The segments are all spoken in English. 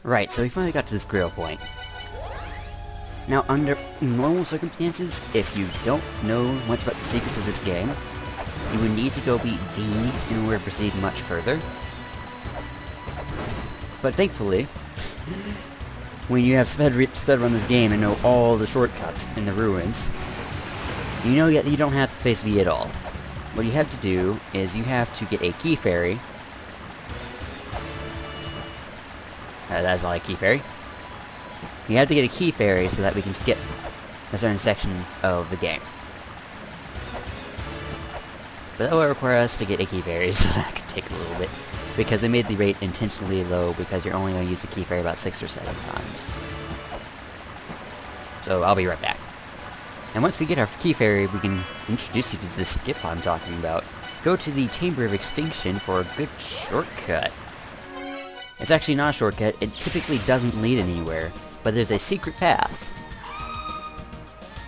Right, so we finally got to this grill point. Now, under normal circumstances, if you don't know much about the secrets of this game, you would need to go beat V in order to proceed much further. But thankfully, when you have speedrun this game and know all the shortcuts in the ruins, you know that you don't have to face V at all. What you have to do is you have to get a key fairy. That's not a key fairy. You have to get a key fairy so that we can skip a certain section of the game. But that will require us to get a key fairy, so that could take a little bit. Because they made the rate intentionally low because you're only going to use the key fairy about 6 or 7 times. So I'll be right back. And once we get our key fairy, we can introduce you to the skip I'm talking about. Go to the Chamber of Extinction for a good shortcut. It's actually not a shortcut, it typically doesn't lead anywhere, but there's a secret path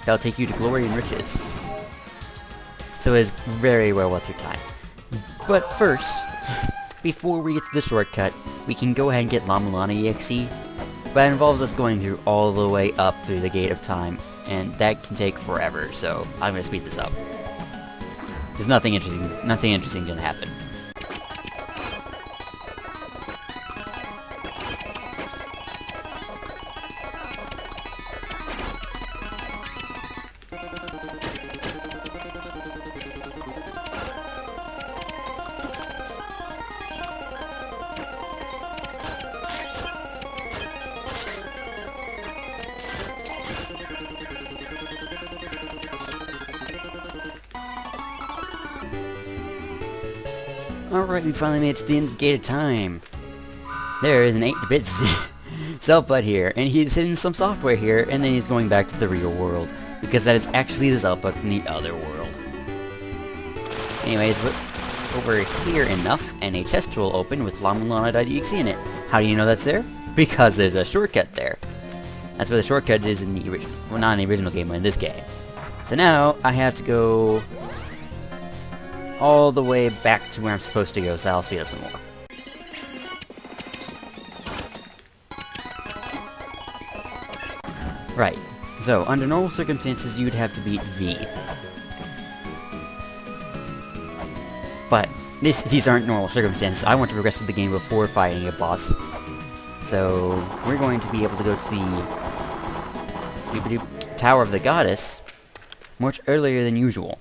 that'll take you to glory and riches. So it is very well worth your time. But first, before we get to the shortcut, we can go ahead and get La-Mulana EXE, but it involves us going through all the way up through the Gate of Time, and that can take forever, so I'm gonna speed this up. There's nothing interesting gonna happen. Alright, we finally made it to the end of the Gate of Time. There is an 8-bit Zeltbutt here, and he's hidden some software here, and then he's going back to the real world, because that is actually the Zeltbutt from the other world. Anyways, we're over here enough, and a chest will open with La-Mulana.exe in it. How do you know that's there? Because there's a shortcut there. That's where the shortcut is in the original, well, not in the original game, but in this game. So now, I have to go all the way back to where I'm supposed to go, so I'll speed up some more. Right, so under normal circumstances you'd have to beat V. But these aren't normal circumstances. I want to progress through the game before fighting a boss. So we're going to be able to go to the Tower of the Goddess much earlier than usual,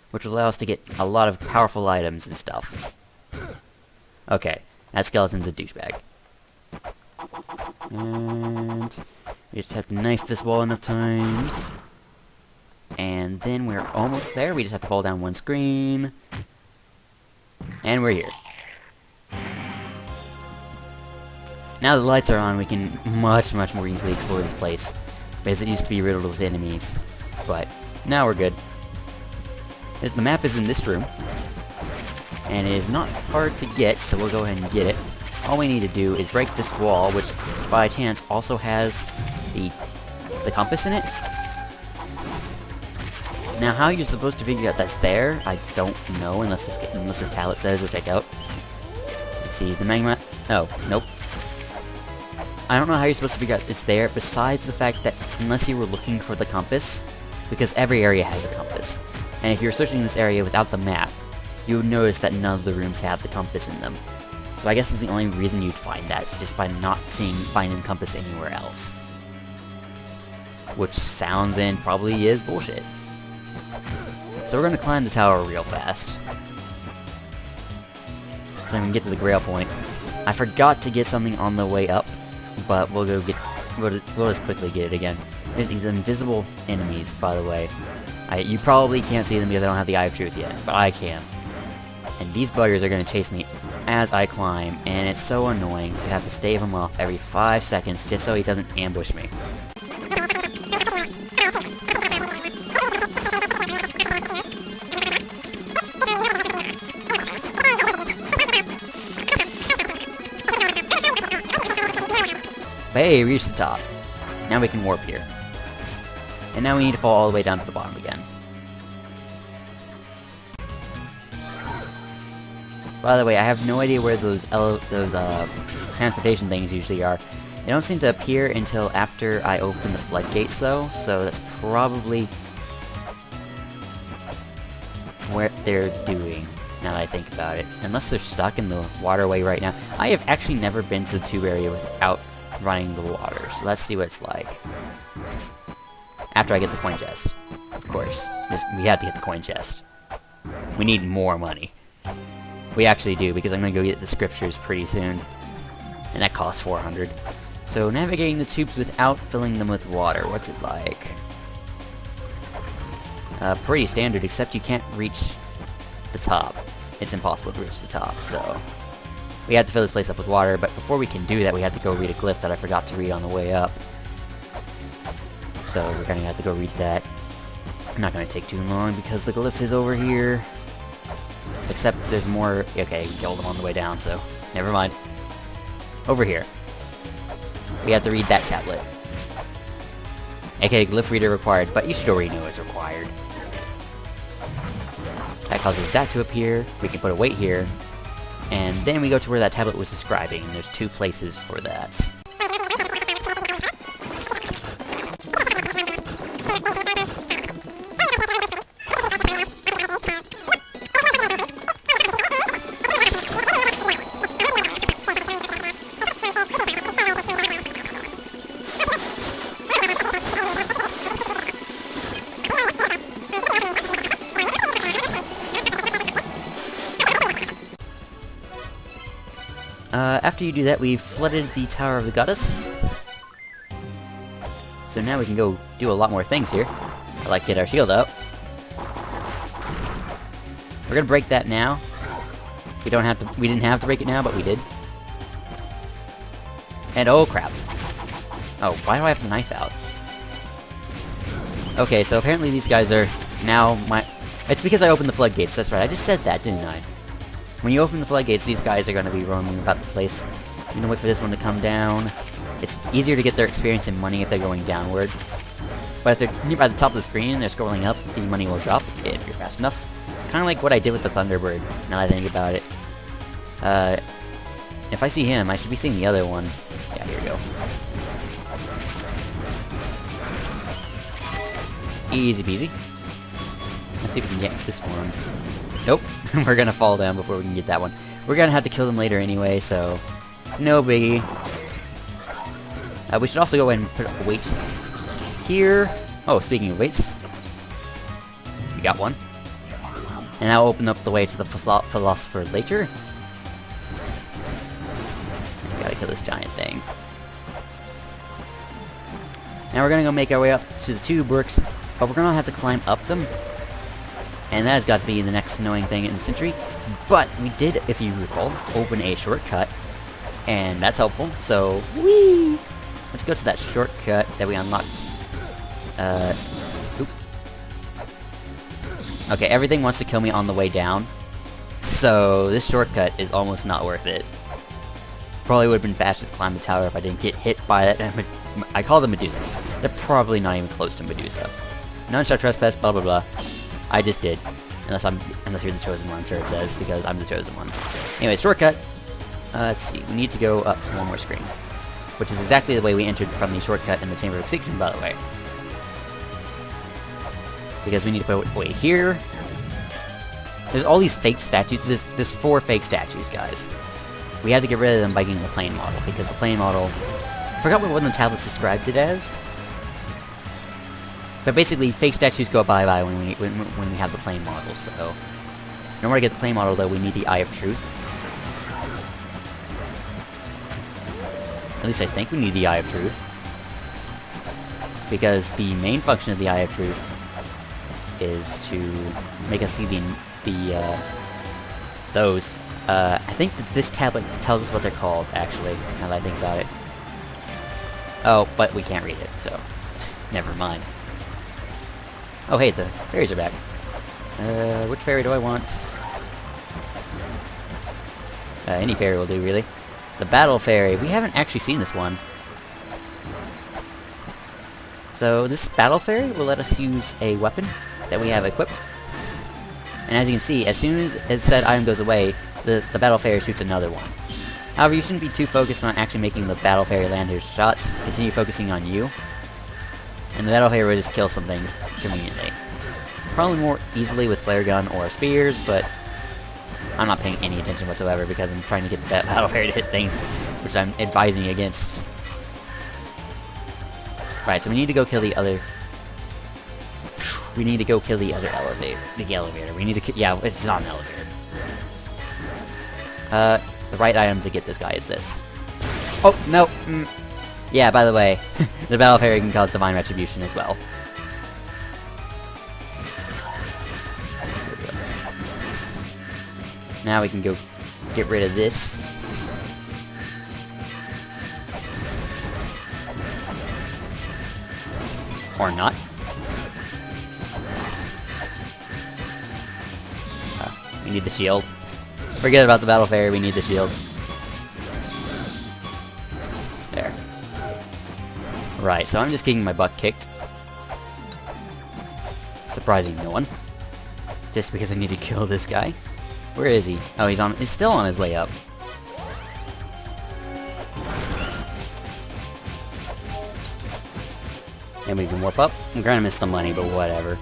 which will allow us to get a lot of powerful items and stuff. Okay, that skeleton's a douchebag. And we just have to knife this wall enough times. And then we're almost there. We just have to fall down one screen. And we're here. Now the lights are on, we can much more easily explore this place, because it used to be riddled with enemies. But now we're good. The map is in this room, and it is not hard to get, so we'll go ahead and get it. All we need to do is break this wall, which by chance also has the compass in it. Now how you're supposed to figure out that's there, I don't know, unless this tablet says, which I doubt. Let's see, the magma... Oh, nope. I don't know how you're supposed to figure out it's there, besides the fact that unless you were looking for the compass, because every area has a compass. And if you're searching this area without the map, you would notice that none of the rooms have the compass in them. So I guess that's the only reason you'd find that, just by not finding the compass anywhere else. Which sounds and probably is bullshit. So we're gonna climb the tower real fast, so we can get to the Grail point. I forgot to get something on the way up, but we'll just quickly get it again. There's these invisible enemies, by the way. You probably can't see them because I don't have the Eye of Truth yet, but I can. And these buggers are going to chase me as I climb, and it's so annoying to have to stave him off every 5 seconds just so he doesn't ambush me. But hey, we reached the top. Now we can warp here. And now we need to fall all the way down to the bottom again. By the way, I have no idea where those transportation things usually are. They don't seem to appear until after I open the floodgates, though, so that's probably what they're doing, now that I think about it. Unless they're stuck in the waterway right now. I have actually never been to the tube area without running the water, so let's see what it's like. After I get the coin chest. Of course. We have to get the coin chest. We need more money. We actually do, because I'm going to go get the scriptures pretty soon. And that costs 400. So, navigating the tubes without filling them with water. What's it like? Pretty standard, except you can't reach the top. It's impossible to reach the top, so... We have to fill this place up with water, but before we can do that, we have to go read a glyph that I forgot to read on the way up. So, we're gonna have to go read that. Not gonna take too long, because the glyph is over here. Except there's more... Okay, you killed them on the way down, so... Never mind. Over here. We have to read that tablet. Okay, glyph reader required, but you should already know it's required. That causes that to appear. We can put a weight here. And then we go to where that tablet was describing, and there's 2 places for that. After you do that, we've flooded the Tower of the Goddess. So now we can go do a lot more things here. Like get our shield up. We're gonna break that now. We didn't have to break it now, but we did. And oh crap. Oh, why do I have the knife out? Okay, so apparently these guys are now It's because I opened the floodgates, that's right. I just said that, didn't I? When you open the floodgates, these guys are going to be roaming about the place. I'm going to wait for this one to come down. It's easier to get their experience and money if they're going downward. But if they're near by the top of the screen and they're scrolling up, the money will drop if you're fast enough. Kind of like what I did with the Thunderbird, now that I think about it. If I see him, I should be seeing the other one. Yeah, here we go. Easy peasy. Let's see if we can get this one. Nope. We're gonna fall down before we can get that one. We're gonna have to kill them later anyway, so... No biggie. We should also go ahead and put a weight here. Oh, speaking of weights. We got one. And that'll open up the way to the philosopher later. Gotta kill this giant thing. Now we're gonna go make our way up to the 2 bricks, but we're gonna have to climb up them. And that has got to be the next annoying thing in the century. But we did, if you recall, open a shortcut. And that's helpful, so... Whee! Let's go to that shortcut that we unlocked. Oop. Okay, everything wants to kill me on the way down. So, this shortcut is almost not worth it. Probably would have been faster to climb the tower if I didn't get hit by that. I call them Medusas. They're probably not even close to Medusa. None shall trespass, blah blah blah. I just did. Unless you're the chosen one, I'm sure it says, because I'm the chosen one. Anyway, shortcut. Let's see, we need to go up one more screen. Which is exactly the way we entered from the shortcut in the Chamber of Extinction, by the way. Because we need to put a way here. There's all these fake statues. There's 4 fake statues, guys. We had to get rid of them by getting the plane model, because the plane model... I forgot what one of the tablets described it as. But basically, fake statues go bye-bye when we have the plane model, so... In order to get the plane model, though, we need the Eye of Truth. At least I think we need the Eye of Truth. Because the main function of the Eye of Truth is to make us see those. I think that this tablet tells us what they're called, actually, now that I think about it. Oh, but we can't read it, so... Never mind. Oh, hey, the fairies are back. Which fairy do I want? Any fairy will do, really. The Battle Fairy. We haven't actually seen this one. So, this Battle Fairy will let us use a weapon that we have equipped. And as you can see, as soon as said item goes away, the Battle Fairy shoots another one. However, you shouldn't be too focused on actually making the Battle Fairy land her shots. Continue focusing on you. And the Battle Fairy will just kill some things conveniently. Probably more easily with Flare Gun or Spears, but I'm not paying any attention whatsoever because I'm trying to get the Battle Fairy to hit things, which I'm advising against. Right, so we need to go kill the other... We need to go kill the other elevator. The elevator. We need to yeah, it's not an elevator. The right item to get this guy is this. Oh, no! Yeah, by the way, the Battle Fairy can cause Divine Retribution as well. Now we can go get rid of this. Or not. We need the shield. Forget about the Battle Fairy, we need the shield. There. Right, so I'm just getting my butt kicked. Surprising no one. Just because I need to kill this guy. Where is he? Oh, he's still on his way up. And we can warp up. I'm gonna miss the money, but whatever.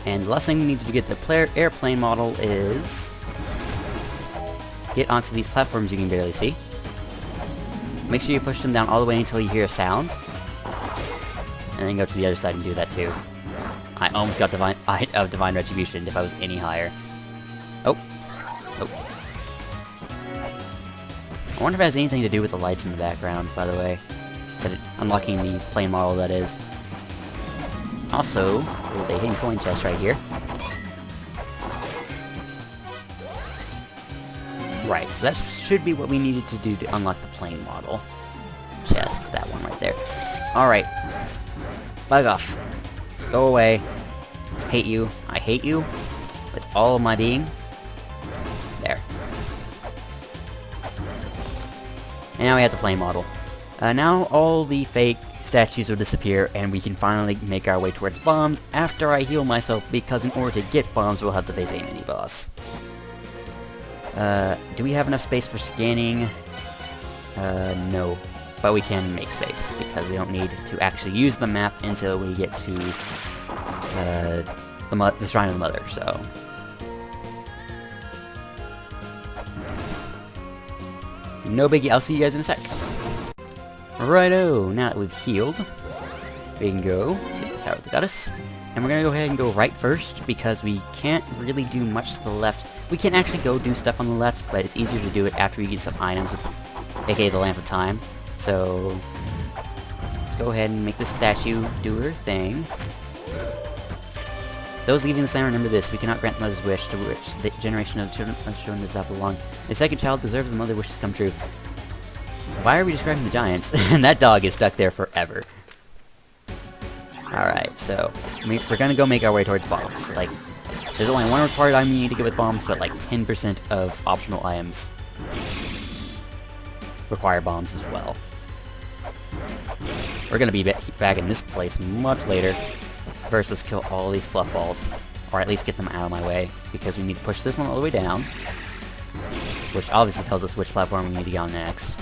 And the last thing we need to get the airplane model is... get onto these platforms you can barely see. Make sure you push them down all the way until you hear a sound. And then go to the other side and do that too. I almost got Divine Retribution if I was any higher. Oh. Oh. I wonder if it has anything to do with the lights in the background, by the way. But unlocking the plane model, that is. Also, there's a hidden coin chest right here. Right, so that should be what we needed to do to unlock the plane model. Chest, that one right there. Alright. Bug off. Go away. Hate you. I hate you. With all of my being. There. And now we have the plane model. Now all the fake statues will disappear, and we can finally make our way towards bombs after I heal myself, because in order to get bombs, we'll have to face a mini-boss. Do we have enough space for scanning? No. But we can make space, because we don't need to actually use the map until we get to the Shrine of the Mother, so... No biggie, I'll see you guys in a sec. Righto, now that we've healed, we can go to the Tower of the Goddess. And we're gonna go ahead and go right first, because we can't really do much to the left. We can actually go do stuff on the left, but it's easier to do it after we get some items, with, aka the Lamp of Time. So, let's go ahead and make the statue do her thing. Those leaving the center, remember this: we cannot grant the mother's wish, to which the generation of children does not belong. The second child deserves the mother's wishes come true. Why are we describing the giants? And that dog is stuck there forever. Alright, so we're gonna go make our way towards bombs. Like, there's only one required item you need to get with bombs, but like 10% of optional items require bombs as well. We're gonna be back in this place much later. First, let's kill all these fluff balls, or at least get them out of my way, because we need to push this one all the way down, which obviously tells us which platform we need to get on next.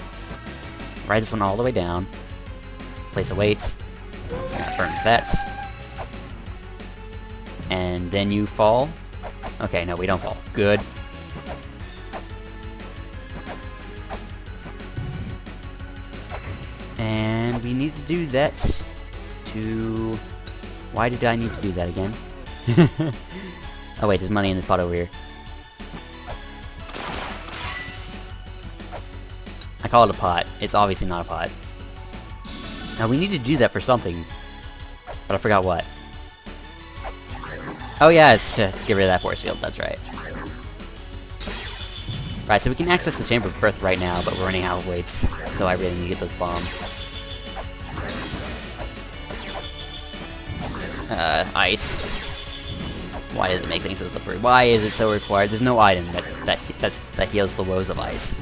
Ride this one all the way down, place a weight, and that burns that, and then you fall. Okay, no, we don't fall. Good. And we need to do that to... Why did I need to do that again? Oh wait, there's money in this pot over here. I call it a pot. It's obviously not a pot. Now we need to do that for something, but I forgot what. Oh yeah, it's to get rid of that force field, that's right. Right, so we can access the Chamber of Birth right now, but we're running out of weights, so I really need to get those bombs. Ice. Why does it make things so slippery? Why is it so required? There's no item that heals the woes of ice.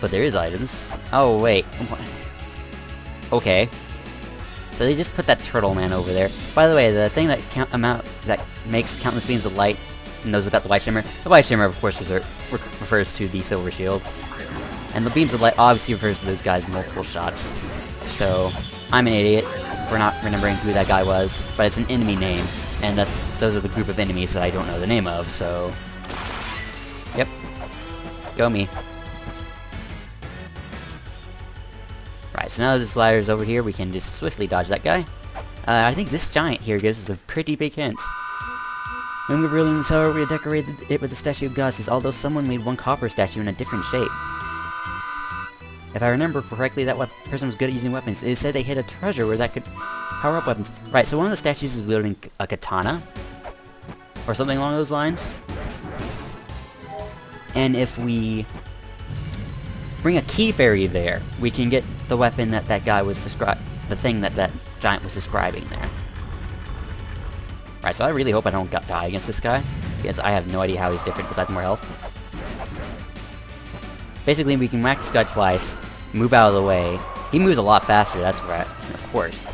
But there is items. Oh, wait. Okay. So they just put that turtle man over there. By the way, the thing that makes countless beams of light, and those without the white shimmer, the white shimmer of course refers to the silver shield. And the beams of light obviously refers to those guys in multiple shots. So, I'm an idiot for not remembering who that guy was, but it's an enemy name, and those are the group of enemies that I don't know the name of, so... Yep. Go me. Right, so now that this ladder is over here, we can just swiftly dodge that guy. I think this giant here gives us a pretty big hint. When we were ruling the tower, we decorated it with a statue of goddesses, although someone made one copper statue in a different shape. If I remember correctly, that person was good at using weapons. It said they hid a treasure where that could power up weapons. Right, so one of the statues is wielding a katana, or something along those lines. And if we bring a key fairy there, we can get the weapon that guy was the thing that giant was describing there. Right, so I really hope I don't die against this guy, because I have no idea how he's different besides more health. Basically, we can whack this guy twice, move out of the way. He moves a lot faster, that's right, of course.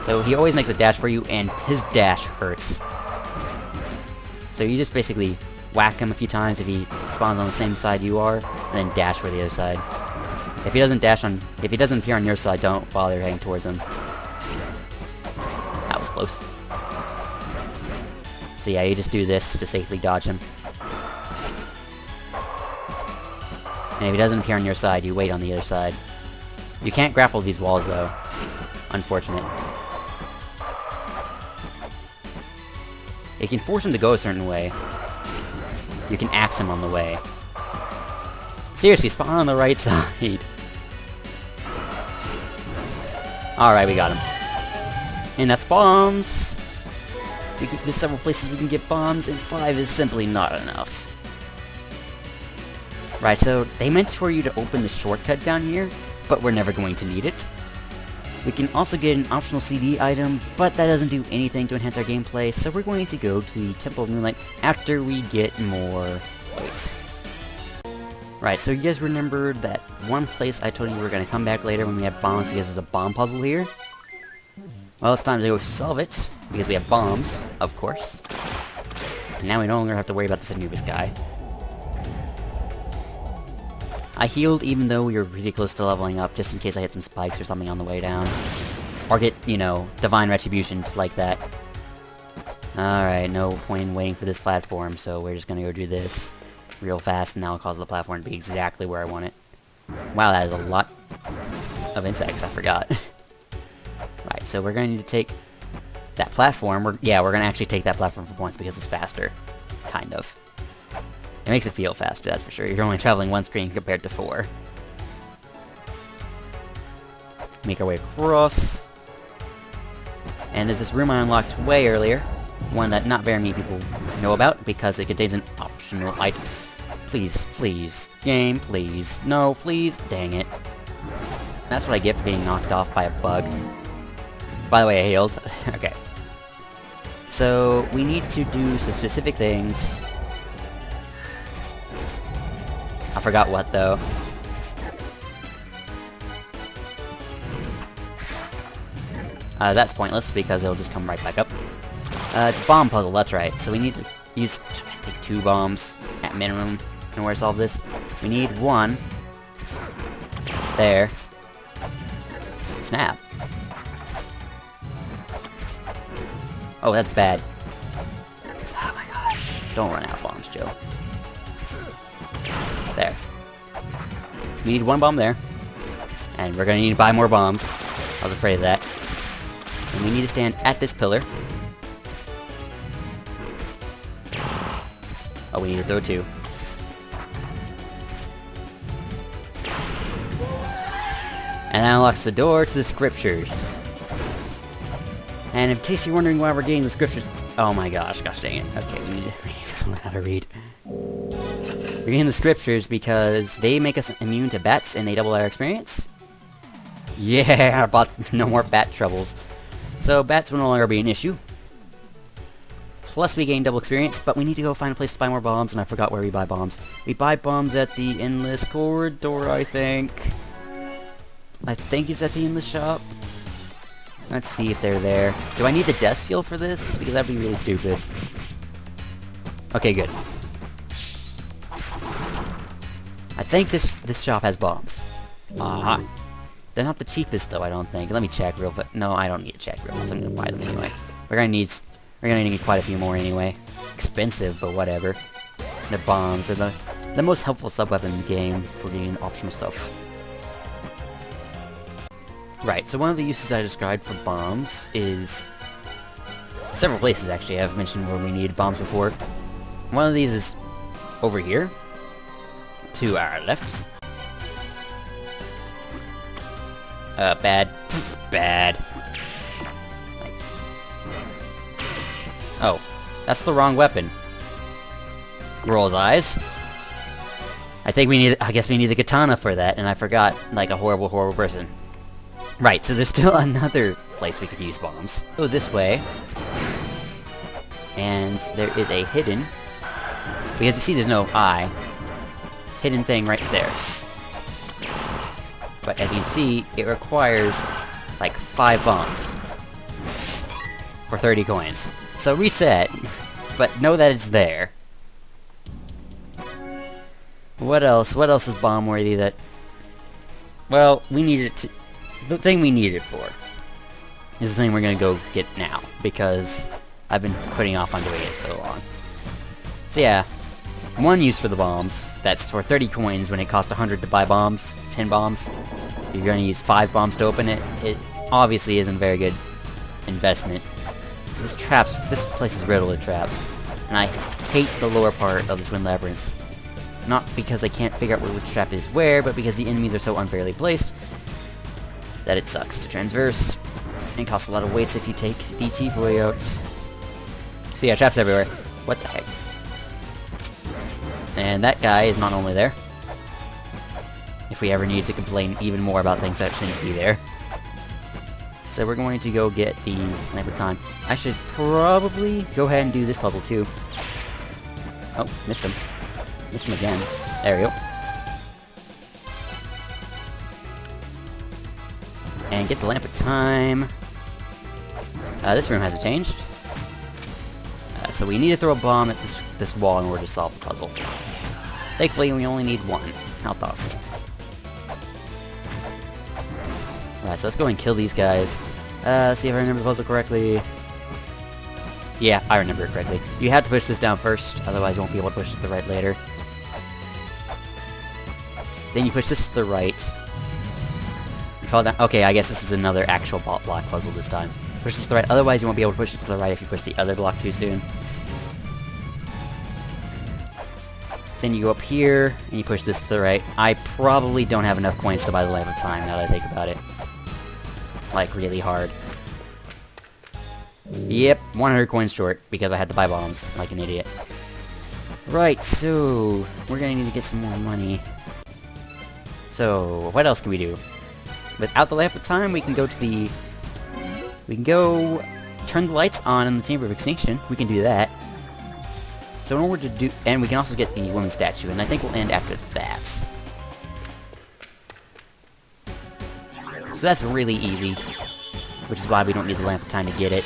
So he always makes a dash for you, and his dash hurts. So you just basically whack him a few times if he spawns on the same side you are, and then dash for the other side. If he doesn't appear on your side, don't bother heading towards him. That was close. So yeah, you just do this to safely dodge him. And if he doesn't appear on your side, you wait on the other side. You can't grapple these walls though. Unfortunate. You can force him to go a certain way. You can axe him on the way. Seriously, spawn on the right side. Alright, we got him. And that's bombs! There's several places we can get bombs, and 5 is simply not enough. Right, so they meant for you to open the shortcut down here, but we're never going to need it. We can also get an optional CD item, but that doesn't do anything to enhance our gameplay, so we're going to go to the Temple of Moonlight after we get more weights. Right, so you guys remember that one place I told you we were going to come back later when we have bombs because there's a bomb puzzle here? Well, it's time to go solve it, because we have bombs, of course. And now we no longer have to worry about this Anubis guy. I healed even though we were pretty close to leveling up, just in case I hit some spikes or something on the way down. Or get, you know, Divine Retribution like that. Alright, no point in waiting for this platform, so we're just gonna go do this real fast, and now I'll cause the platform to be exactly where I want it. Wow, that is a lot of insects, I forgot. Right, so we're gonna need to take that platform. We're gonna actually take that platform for once because it's faster. Kind of. It makes it feel faster, that's for sure. You're only traveling one screen compared to 4. Make our way across. And there's this room I unlocked way earlier. One that not very many people know about because it contains an optional item. Please, please. Game, please. No, please. Dang it. That's what I get for getting knocked off by a bug. By the way, I healed. Okay. So, we need to do some specific things. I forgot what, though. That's pointless, because it'll just come right back up. It's a bomb puzzle, that's right. So we need to use, I think, 2 bombs, at minimum, in order to solve this. We need 1. There. Snap. Oh, that's bad. Oh my gosh. Don't run out of bombs, Joe. There. We need 1 bomb there. And we're gonna need to buy more bombs. I was afraid of that. And we need to stand at this pillar. Oh, we need to throw 2. And that unlocks the door to the scriptures. And in case you're wondering why we're getting the scriptures... Oh my gosh, dang it. Okay, we need to learn how to read. We're getting the scriptures because they make us immune to bats and they double our experience. Yeah, no more bat troubles. So bats will no longer be an issue. Plus we gain double experience, but we need to go find a place to buy more bombs, and I forgot where we buy bombs. We buy bombs at the Endless Corridor, I think. I think is at the end of the shop. Let's see if they're there. Do I need the death seal for this? Because that'd be really stupid. Okay, good. I think this shop has bombs. They're not the cheapest though, I don't think. Let me check real fast. No, I don't need to check real fast. I'm gonna buy them anyway. We're gonna need quite a few more anyway. Expensive, but whatever. The bombs are the most helpful sub-weapon in the game for getting optional stuff. Right, so one of the uses I described for bombs is... several places, actually, I've mentioned where we need bombs before. One of these is over here, to our left. Bad. Bad. Oh, that's the wrong weapon. Rolls eyes. I guess we need the katana for that, and I forgot, like a horrible, horrible person. Right, so there's still another place we could use bombs. Go this way. And there is a hidden... because you see there's no eye. Hidden thing right there. But as you can see, it requires, like, 5 bombs. For 30 coins. So reset, but know that it's there. What else? What else is bomb-worthy that... well, we need it to... the thing we need it for is the thing we're gonna go get now, because I've been putting off on doing it so long. So yeah, one use for the bombs, that's for 30 coins when it costs 100 to buy bombs, 10 bombs. You're gonna use 5 bombs to open it. It obviously isn't a very good investment. This place is riddled with traps, and I hate the lower part of the Twin Labyrinths. Not because I can't figure out which trap is where, but because the enemies are so unfairly placed that it sucks to transverse, and costs a lot of weights if you take the cheap way out. So yeah, traps everywhere. What the heck? And that guy is not only there. If we ever need to complain even more about things that shouldn't be there. So we're going to go get the lamp of time. I should probably go ahead and do this puzzle too. Oh, missed him. Missed him again. There we go. And get the lamp of time. This room hasn't changed. So we need to throw a bomb at this wall in order to solve the puzzle. Thankfully, we only need one. How thoughtful. Alright, so let's go and kill these guys. See if I remember the puzzle correctly. Yeah, I remember it correctly. You have to push this down first, otherwise you won't be able to push it to the right later. Then you push this to the right. You fall down. Okay, I guess this is another actual block puzzle this time. Push this to the right, otherwise you won't be able to push it to the right if you push the other block too soon. Then you go up here, and you push this to the right. I probably don't have enough coins to buy the Lamp of Time, now that I think about it. Like, really hard. Yep, 100 coins short, because I had to buy bombs, like an idiot. Right, so... we're gonna need to get some more money. So, what else can we do? Without the Lamp of Time, we can go to the... we can go... turn the lights on in the Chamber of Extinction. We can do that. So in order to do... and we can also get the woman's statue, and I think we'll end after that. So that's really easy. Which is why we don't need the Lamp of Time to get it.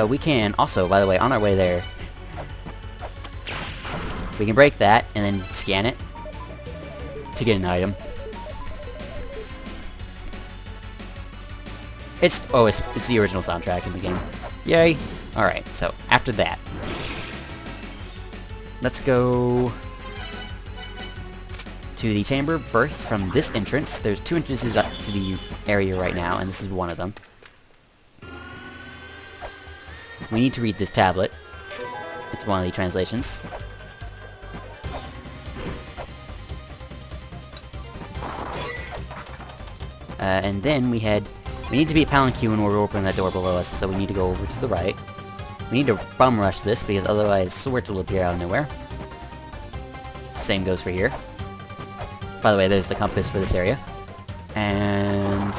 We can also, by the way, on our way there... we can break that, and then scan it to get an item. It's the original soundtrack in the game. Yay! Alright, so, after that. Let's go... to the Chamber of Birth from this entrance. There's 2 entrances up to the area right now, and this is one of them. We need to read this tablet. It's one of the translations. And then we need to be a Palanquin in order to open that door below us, so we need to go over to the right. We need to bum rush this, because otherwise swords will appear out of nowhere. Same goes for here. By the way, there's the compass for this area. And...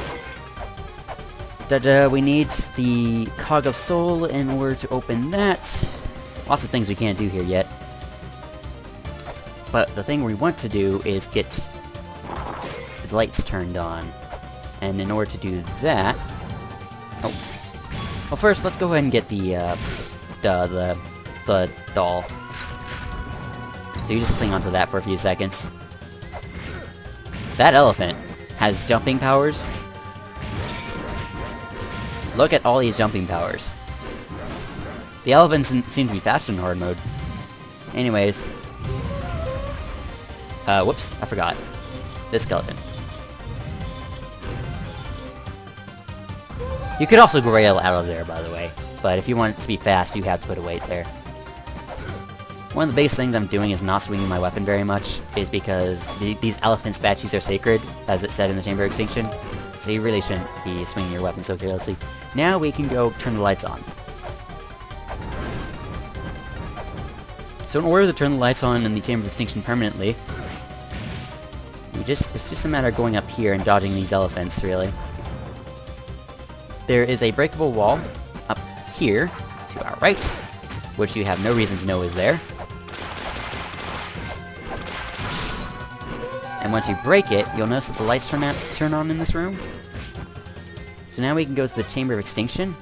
we need the Cog of Soul in order to open that. Lots of things we can't do here yet. But the thing we want to do is get the lights turned on. And in order to do that... Oh. Well, first, let's go ahead and get the doll. So you just cling onto that for a few seconds. That elephant has jumping powers. Look at all these jumping powers. The elephants seem to be faster in hard mode. Anyways. Whoops, I forgot. This skeleton. You could also grail out of there, by the way. But if you want it to be fast, you have to put a weight there. One of the biggest things I'm doing is not swinging my weapon very much, is because these elephant statues are sacred, as it said in the Chamber of Extinction. So you really shouldn't be swinging your weapon so carelessly. Now we can go turn the lights on. So in order to turn the lights on in the Chamber of Extinction permanently, it's just a matter of going up here and dodging these elephants, really. There is a breakable wall up here to our right, which you have no reason to know is there. And once you break it, you'll notice that the lights turn on in this room. So now we can go to the Chamber of Extinction.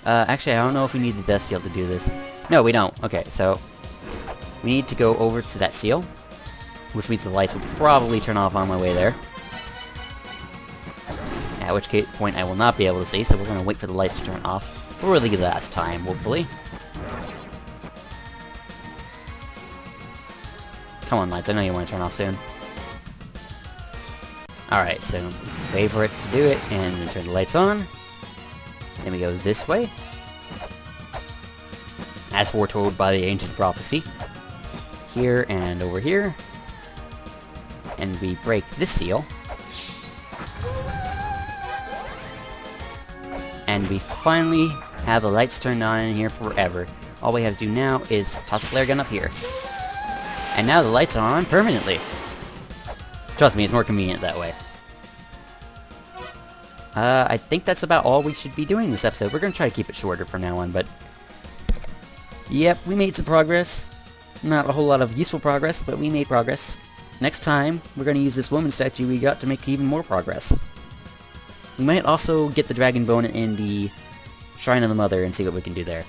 Actually, I don't know if we need the death seal to do this. No, we don't. Okay, so we need to go over to that seal, which means the lights will probably turn off on my way there. At which point I will not be able to see, so we're going to wait for the lights to turn off for the last time, hopefully. Come on, lights, I know you want to turn off soon. Alright, so wait for it to do it, and then turn the lights on. Then we go this way, as foretold by the ancient prophecy. Here and over here. And we break this seal. And we finally have the lights turned on in here forever. All we have to do now is toss the flare gun up here. And now the lights are on permanently. Trust me, it's more convenient that way. I think that's about all we should be doing this episode. We're going to try to keep it shorter from now on, but... Yep, we made some progress. Not a whole lot of useful progress, but we made progress. Next time, we're going to use this woman statue we got to make even more progress. We might also get the dragon bone in the Shrine of the Mother and see what we can do there.